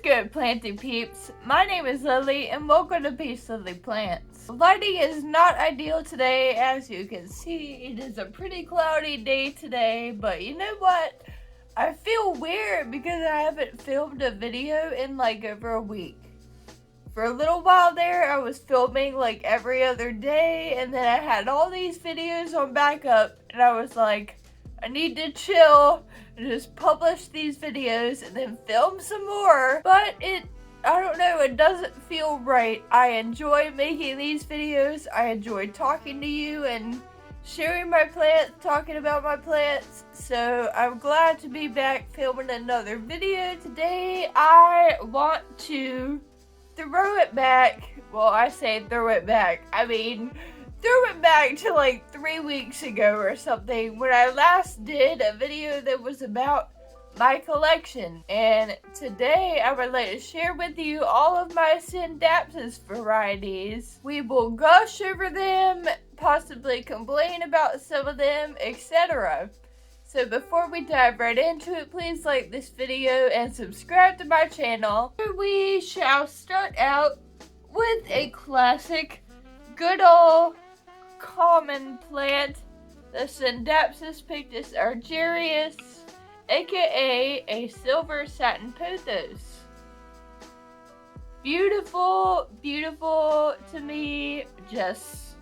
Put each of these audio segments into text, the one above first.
good, planty peeps? My name is Lily, and welcome to Peace Lily Plants. Lighting is not ideal today, as you can see. It is a pretty cloudy day today, but you know what? I feel weird because I haven't filmed a video in like over a week. For a little while there, I was filming like every other day, and then I had all these videos on backup, and I was like, I need to chill and just publish these videos and then film some more. But I don't know, it doesn't feel right. I enjoy making these videos. I enjoy talking to you and sharing my plants, talking about my plants. So I'm glad to be back filming another video today. I want to throw it back. Well, I say throw it back. I mean, threw it back to like 3 weeks ago or something when I last did a video that was about my collection. And today I would like to share with you all of my Scindapsus varieties. We will gush over them, possibly complain about some of them, etc. So before we dive right into it, please like this video and subscribe to my channel. We shall start out with a classic, good old common plant, the Scindapsus PICTUS ARGYRAEUS, aka a silver satin pothos. Beautiful, beautiful to me, just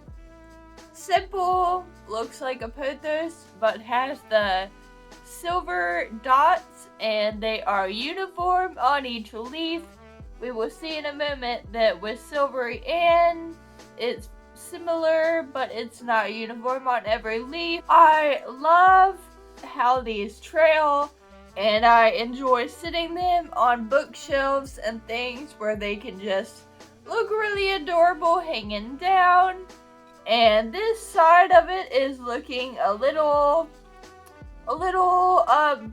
simple, looks like a pothos, but has the silver dots and they are uniform on each leaf. We will see in a moment that with Silvery and it's similar, but it's not uniform on every leaf. I love how these trail, and I enjoy sitting them on bookshelves and things where they can just look really adorable hanging down. And this side of it is looking a little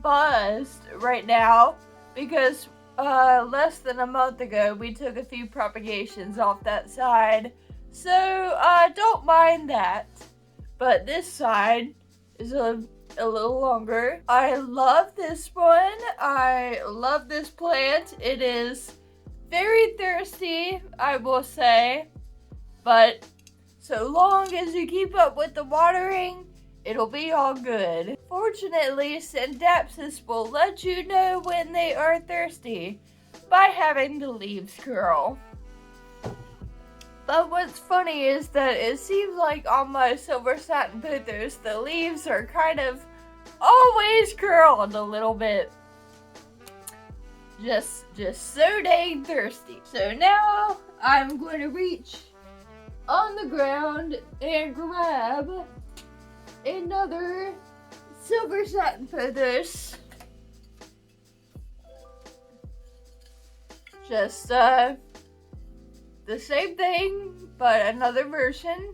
buzzed right now because less than a month ago we took a few propagations off that side. So, don't mind that. But this side is a little longer. I love this one. I love this plant. It is very thirsty, I will say. But so long as you keep up with the watering, it'll be all good. Fortunately, Scindapsus will let you know when they are thirsty by having the leaves curl. But what's funny is that it seems like on my silver satin pothos, the leaves are kind of always curled a little bit. Just so dang thirsty. So now I'm going to reach on the ground and grab another silver satin pothos. Just, the same thing, but another version.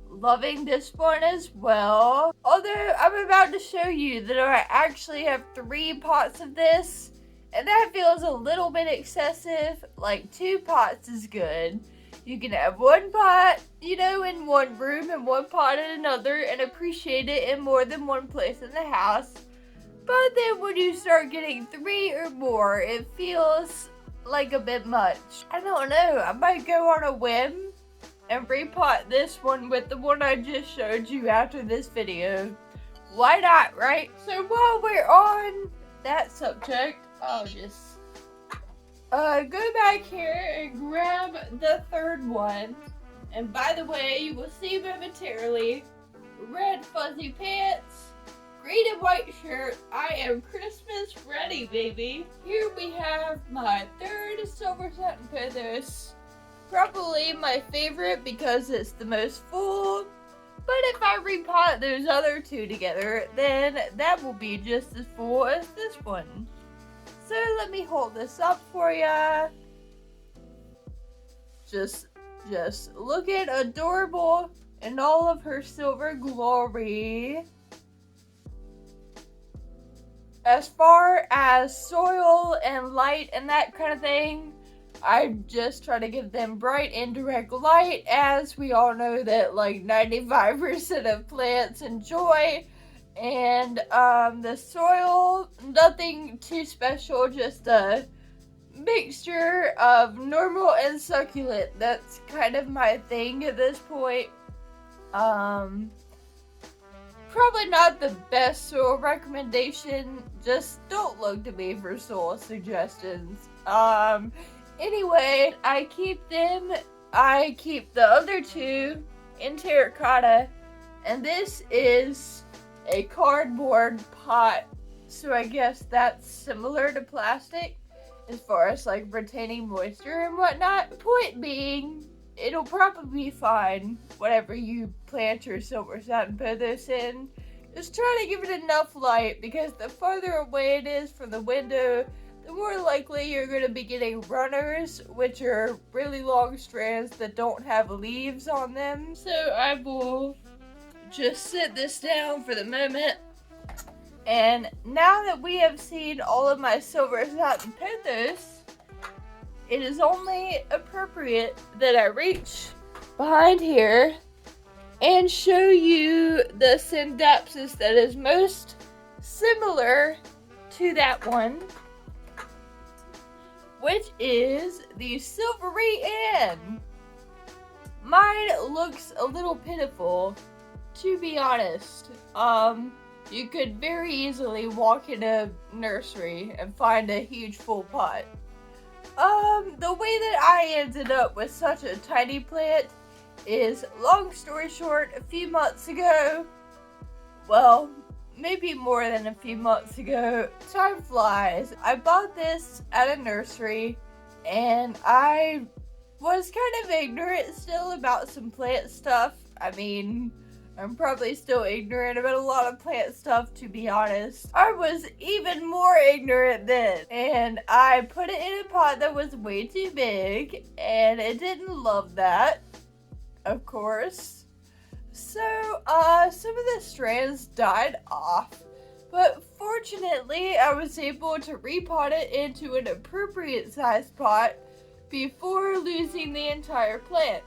Loving this one as well. Although I'm about to show you that I actually have 3 pots of this, and that feels a little bit excessive. Like 2 pots is good. You can have 1 pot, you know, in one room and 1 pot in another and appreciate it in more than one place in the house. But then when you start getting 3 or more, it feels like a bit much. I don't know, I might go on a whim and repot this one with the one I just showed you after this video. Why not, right? So while we're on that subject, I'll just go back here and grab the 3rd one. And by the way, you will see momentarily, red fuzzy pants, green and white shirt. I am Christmas ready, baby. Here we have my 3rd silver satin pothos. Probably my favorite because it's the most full. But if I repot those other 2 together, then that will be just as full as this one. So let me hold this up for ya. Just looking adorable in all of her silver glory. As far as soil and light and that kind of thing, I just try to give them bright indirect light, as we all know that like 95% of plants enjoy. And the soil, nothing too special, just a mixture of normal and succulent. That's kind of my thing at this point. Probably not the best soil recommendation. Just don't look to me for soil suggestions. Anyway, I keep the other two in terracotta, and this is a cardboard pot, so I guess that's similar to plastic as far as like retaining moisture and whatnot. Point being, it'll probably be fine whatever you plant your silver satin pothos in. Just try to give it enough light, because the farther away it is from the window, the more likely you're going to be getting runners, which are really long strands that don't have leaves on them. So I will just sit this down for the moment. And now that we have seen all of my silver satin pothos, it is only appropriate that I reach behind here and show you the Scindapsus that is most similar to that one, which is the Silvery Ann. Mine looks a little pitiful, to be honest. You could very easily walk in a nursery and find a huge full pot. The way that I ended up with such a tiny plant is, long story short, a few months ago, well, maybe more than a few months ago, time flies, I bought this at a nursery, and I was kind of ignorant still about some plant stuff. I mean, I'm probably still ignorant about a lot of plant stuff, to be honest. I was even more ignorant then, and I put it in a pot that was way too big, and it didn't love that, of course. So, some of the strands died off, but fortunately, I was able to repot it into an appropriate sized pot before losing the entire plant.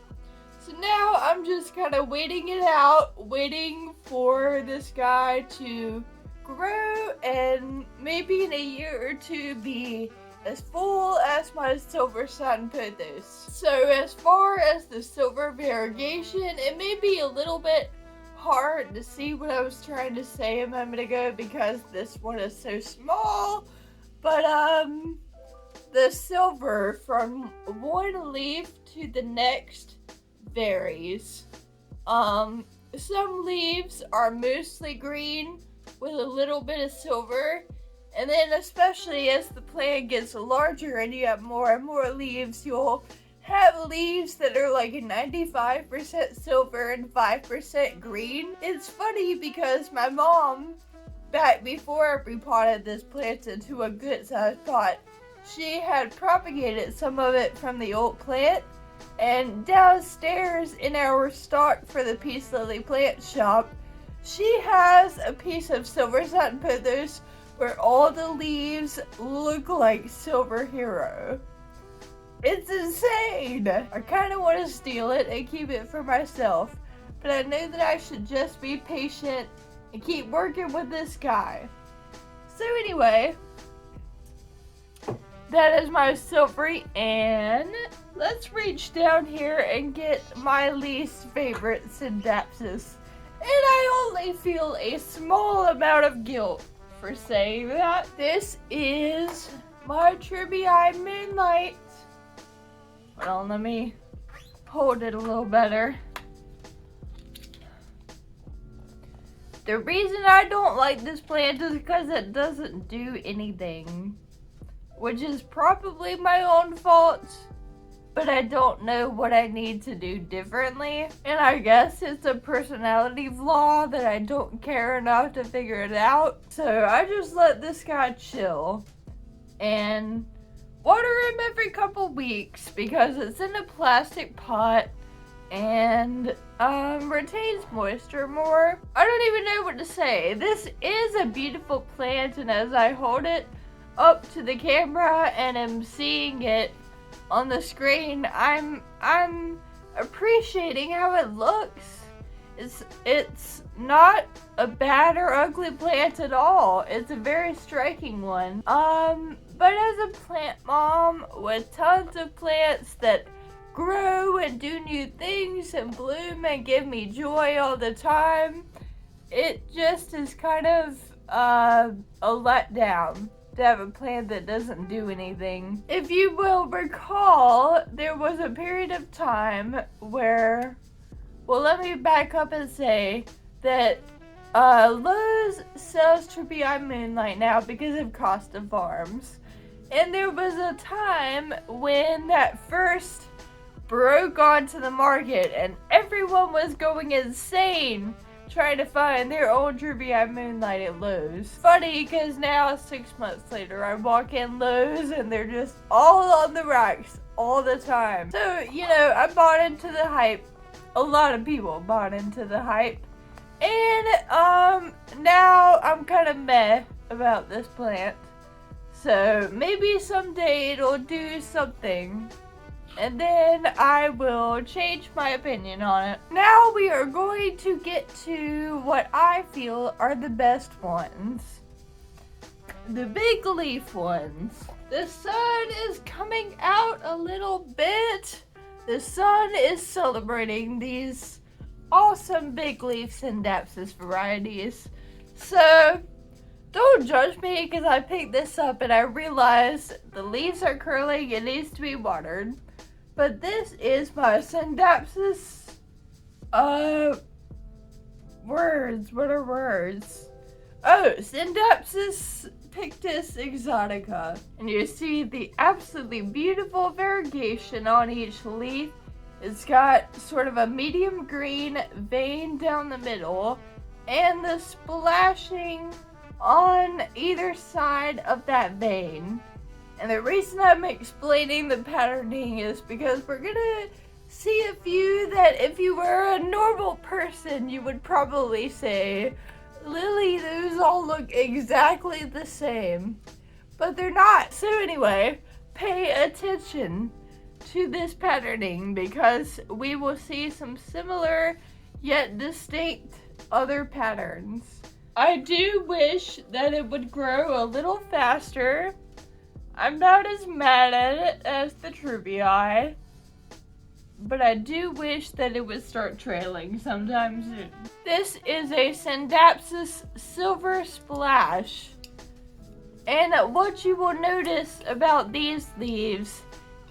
So now I'm just kind of waiting it out, waiting for this guy to grow and maybe in a year or two be as full as my silver satin pothos. So as far as the silver variegation, it may be a little bit hard to see what I was trying to say a moment ago because this one is so small, but the silver from one leaf to the next varies. Some leaves are mostly green with a little bit of silver, and then especially as the plant gets larger and you have more and more leaves, you'll have leaves that are like 95% silver and 5% green. It's funny because my mom, back before I repotted this plant into a good sized pot, she had propagated some of it from the old plant. And downstairs in our stock for the Peace Lily plant shop, she has a piece of silver satin pothos where all the leaves look like Silver Hero. It's insane! I kind of want to steal it and keep it for myself, but I know that I should just be patient and keep working with this guy. So anyway, that is my Silvery Ann. Let's reach down here and get my least favorite Scindapsus. And I only feel a small amount of guilt for saying that. This is my TREUBII Moonlight. Hold on, let me hold it a little better. The reason I don't like this plant is because it doesn't do anything, which is probably my own fault, but I don't know what I need to do differently. And I guess it's a personality flaw that I don't care enough to figure it out. So I just let this guy chill and water him every couple weeks because it's in a plastic pot and retains moisture more. I don't even know what to say. This is a beautiful plant, and as I hold it up to the camera and am seeing it on the screen, I'm appreciating how it looks. It's not a bad or ugly plant at all. It's a very striking one. But as a plant mom with tons of plants that grow and do new things and bloom and give me joy all the time, it just is kind of a letdown to have a plant that doesn't do anything. If you will recall, there was a period of time where, well, let me back up and say that Lowe's sells TREUBII Moonlight now because of cost of farms. And there was a time when that first broke onto the market and everyone was going insane trying to find their own TREUBII Moonlight at Lowe's. Funny, because now 6 months later I walk in Lowe's and they're just all on the racks all the time. So, you know, I bought into the hype. A lot of people bought into the hype. And now I'm kind of meh about this plant. So maybe someday it'll do something. And then I will change my opinion on it. Now we are going to get to what I feel are the best ones. The big leaf ones. The sun is coming out a little bit. The sun is celebrating these awesome big leaf Scindapsus varieties. So don't judge me because I picked this up and I realized the leaves are curling, it needs to be watered. But this is my Scindapsus, words, what are words? Oh, Scindapsus PICTUS Exotica. And you see the absolutely beautiful variegation on each leaf. It's got sort of a medium green vein down the middle and the splashing on either side of that vein. And the reason I'm explaining the patterning is because we're gonna see a few that if you were a normal person, you would probably say, Lily, those all look exactly the same. But they're not. So anyway, pay attention to this patterning because we will see some similar yet distinct other patterns. I do wish that it would grow a little faster. I'm not as mad at it as the TREUBII, but I do wish that it would start trailing sometime soon. This is a Scindapsus Silver Splash, and what you will notice about these leaves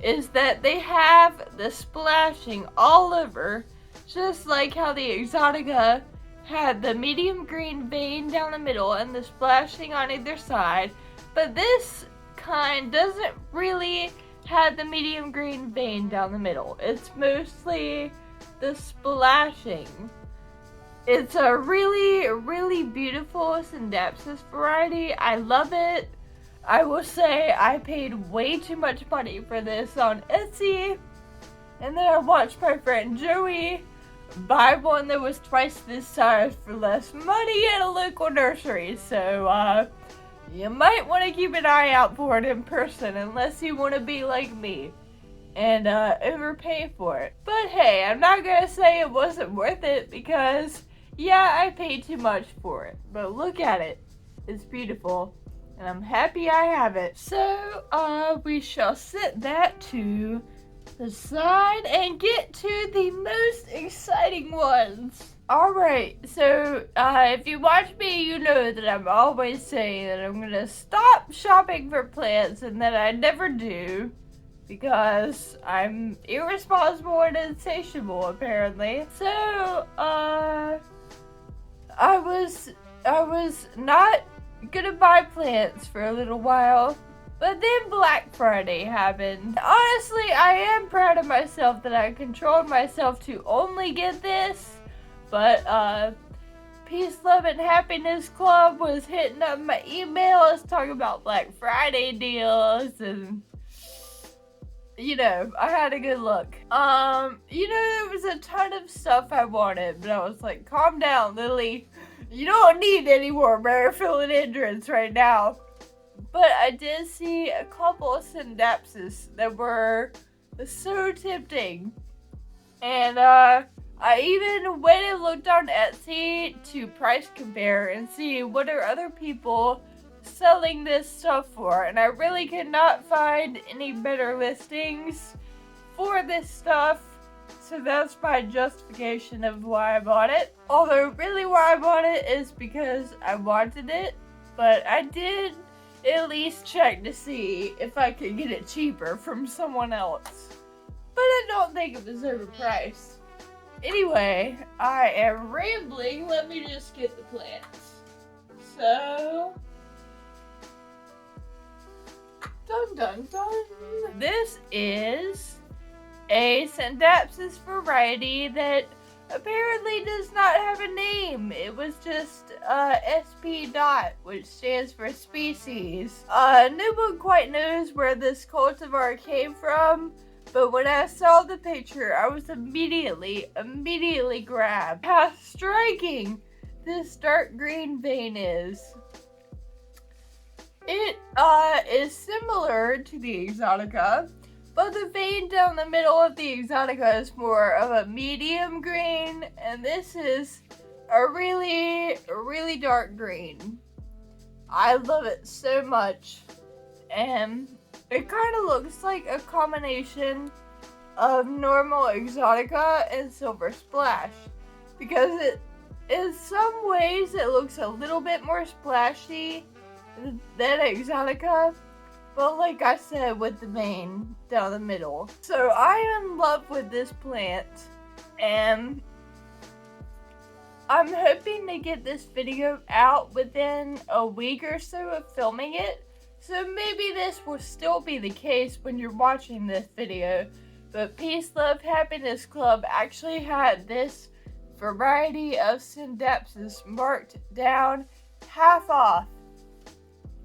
is that they have the splashing all over, just like how the Exotica had the medium green vein down the middle and the splashing on either side, but this kind doesn't really have the medium green vein down the middle. It's mostly the splashing. It's a really, really beautiful Scindapsus variety. I love it. I will say I paid way too much money for this on Etsy, and then I watched my friend Joey buy one that was twice this size for less money at a local nursery. So you might want to keep an eye out for it in person unless you want to be like me and overpay for it. But hey, I'm not gonna say it wasn't worth it because yeah, I paid too much for it. But look at it. It's beautiful. And I'm happy I have it. So we shall set that to the side and get to the most exciting ones. Alright, so if you watch me, you know that I'm always saying that I'm gonna stop shopping for plants and that I never do because I'm irresponsible and insatiable apparently. So I was not gonna buy plants for a little while, but then Black Friday happened. Honestly, I am proud of myself that I controlled myself to only get this, but Peace, Love, and Happiness Club was hitting up my emails talking about Black Friday deals, and you know, I had a good look. You know, there was a ton of stuff I wanted, but I was like, calm down, Lily. You don't need any more rare philodendrons right now. But I did see a couple of Scindapsus that were so tempting. And I even went and looked on Etsy to price compare and see what are other people selling this stuff for, and I really could not find any better listings for this stuff, so that's my justification of why I bought it. Although really why I bought it is because I wanted it, but I did at least check to see if I could get it cheaper from someone else, but I don't think it was overpriced. Anyway, I am rambling. Let me just get the plants. So, dun dun dun. This is a Scindapsus variety that apparently does not have a name. It was just SP dot, which stands for species. No one quite knows where this cultivar came from, but when I saw the picture, I was immediately grabbed. How striking this dark green vein is. It is similar to the Exotica, but the vein down the middle of the Exotica is more of a medium green, and this is a really dark green. I love it so much, and it kind of looks like a combination of normal Exotica and Silver Splash, because in some ways it looks a little bit more splashy than Exotica, but like I said, with the vein down the middle. So I am in love with this plant, and I'm hoping to get this video out within a week or so of filming it. So maybe this will still be the case when you're watching this video, but Peace, Love, Happiness Club actually had this variety of Scindapsus marked down half off.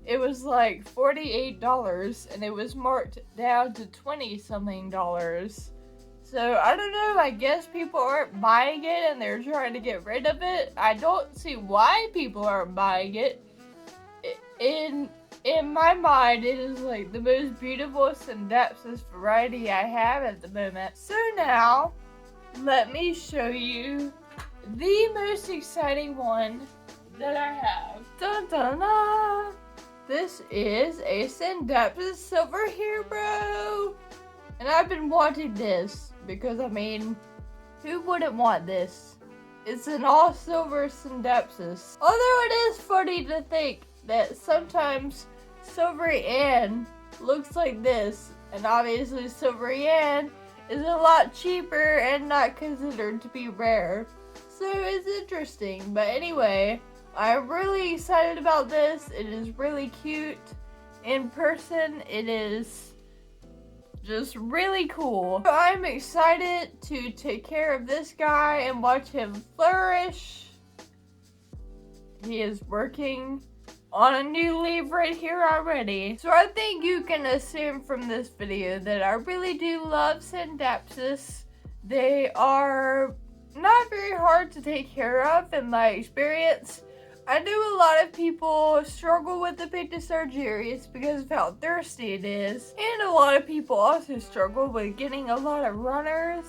It was like $48 and it was marked down to $20-something. So I don't know, I guess people aren't buying it and they're trying to get rid of it. I don't see why people aren't buying it. In my mind, it is like the most beautiful Scindapsus variety I have at the moment. So now, let me show you the most exciting one that I have. Dun dun dun! This is a Scindapsus Silver Hero! And I've been wanting this because, I mean, who wouldn't want this? It's an all silver Scindapsus. Although it is funny to think that sometimes Silvery Ann looks like this, and obviously Silvery Ann is a lot cheaper and not considered to be rare. So it's interesting, but anyway, I'm really excited about this. It is really cute. In person, it is just really cool. So I'm excited to take care of this guy and watch him flourish. He is working on a new leaf right here already. So I think you can assume from this video that I really do love Scindapsus. They are not very hard to take care of in my experience. I know a lot of people struggle with the PICTUS ARGYRAEUS because of how thirsty it is. And a lot of people also struggle with getting a lot of runners.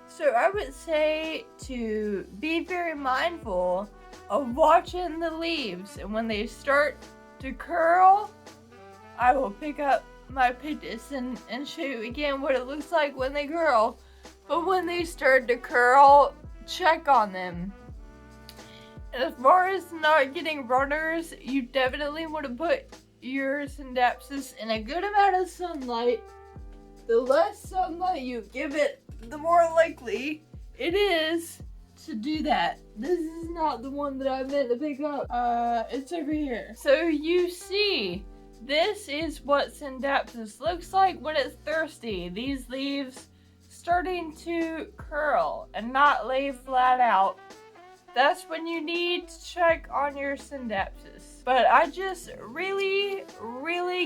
So I would say to be very mindful of watching the leaves, and when they start to curl, I will pick up my PICTUS and show you again what it looks like when they curl. But when they start to curl, check on them. And as far as not getting runners, you definitely want to put your Scindapsus in a good amount of sunlight. The less sunlight you give it, the more likely it is to do that. This is not the one that I meant to pick up. It's over here. So you see, this is what Scindapsus looks like when it's thirsty. These leaves starting to curl and not lay flat out. That's when you need to check on your Scindapsus. But I just really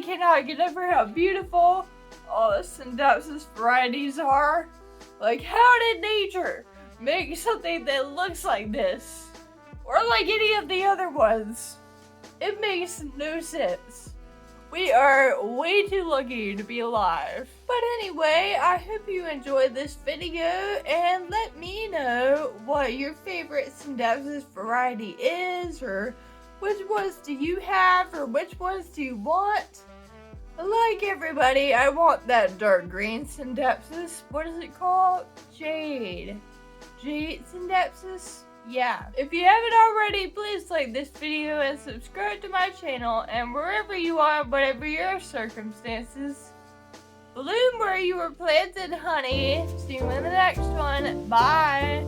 cannot get over how beautiful all the Scindapsus varieties are. Like, how did nature make something that looks like this? Or like any of the other ones? It makes no sense. We are way too lucky to be alive. But anyway, I hope you enjoyed this video, and let me know what your favorite Scindapsus variety is, or Which ones do you have, or which ones do you want? Like everybody, I want that dark green Scindapsus. What is it called? Jade Scindapsus? Yeah. If you haven't already, please like this video and subscribe to my channel. And wherever you are, whatever your circumstances, bloom where you were planted, honey. See you in the next one. Bye.